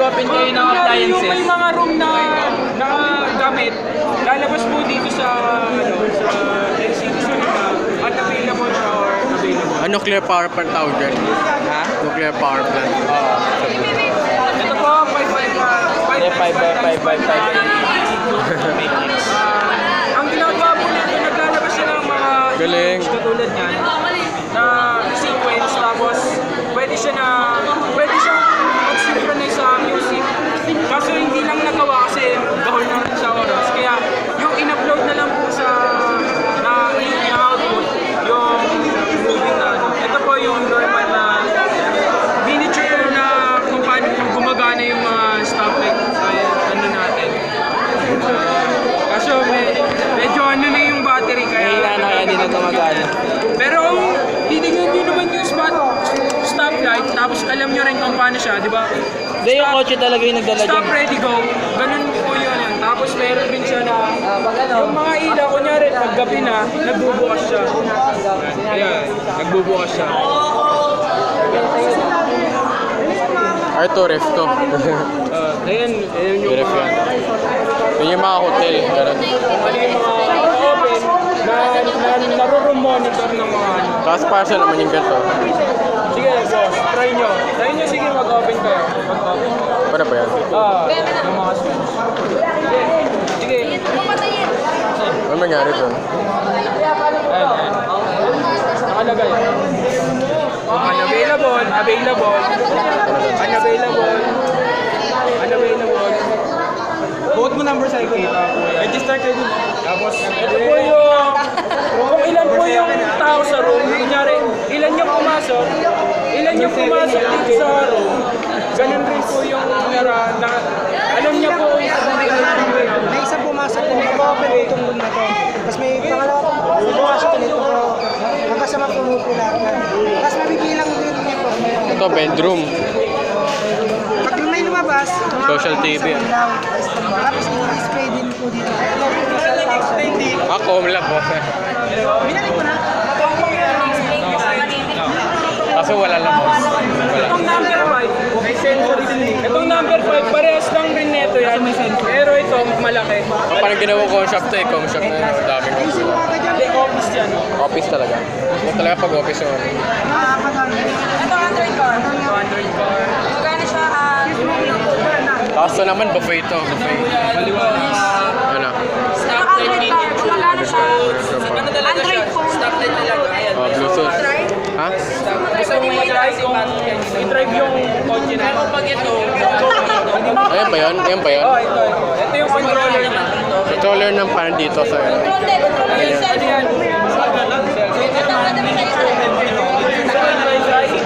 mag-open kayo ng appliances. Yung may mga room na gamit, lalabas po dito sa LCD Sonita at available siya or available. Nuclear power plant tawag dyan. Ha? Nuclear power plant. Ito po, 555. Ang ginagawa po nito, naglalabas siya ng mga Galing. image katulad niyan na sequence, tapos pwede siyang mag-synchronize sa music. Kaso hindi lang nagawa kasi gahol na rin sa oras. Kaya yung in-upload na lang po sa output, yung moving na ito po yung normal na miniature na kung paano gumagana yung mga stoplight ano natin. Kaso medyo ano na yung battery kaya Kaya di na gumagana. pero kung titignan nyo naman yung stoplight, tapos alam nyo rin kung paano siya, di ba? Hindi, yung kotse talaga yung nagdala Stop, dyan. ready, go. Ganun po yun. Tapos meron rin siya na yung mga ilaw, kunyari, pag gabi na, nagbubukas siya. Ayan, nagbubukas siya. Ito, ref to. Ayan yung Ref yan. Yun yung mga hotel. Ganun. ano yung mga open na naro-room monitor ng mga ano. Tapos parcel naman yung ganito. Sige, boss, try nyo. Try nyo, sige, mag-open kayo. Mag-open. Paano ba yan? Yung mga switch. Sige. Ano nangyari doon? Ayan. Nakalagay. Unavailable. Vote mo number sa kita po yan. Register kayo dun. Tapos, ito po yung kung ilan po yung tao sa room. Kunyari, ilan yung pumasok dito sa room. Ganun rin po yung alam niya po May isang pumasok kung mag-open itong room na to. Tapos may pangalawa pang pumasok nito pero magkasama pumupula. Tapos mabibilang din nito. Ito, bedroom. Pag may lumabas, Social TV. Tapos display din po dito. Ako, lang po. Binalik ko na. Kaso wala lang po. Itong number 5, may sensor din. Itong number 5, parehas lang rin nito yan. Pero ito, malaki. Parang ginawa ko shop to eh. Com shop na yun. Daming office. Hindi, office yan. Office talaga. Ito talaga pag office yung ano. Ito Android car. Ito, Android car. Magkano siya? Kaso naman, buffet ito. Buffet. Maliwanag. Ano? Android car. Magkano siya? Ano talaga siya? Android phone. Stoplight talaga. Ayan. Bluetooth. Ha? Gusto mo i-drive i-drive yung kotse na. Pag ito, Ayan ba yun? Ayan ba yun? ito. Ito yung controller niya. Controller ng pan dito sa ano. Controller. Ano yan?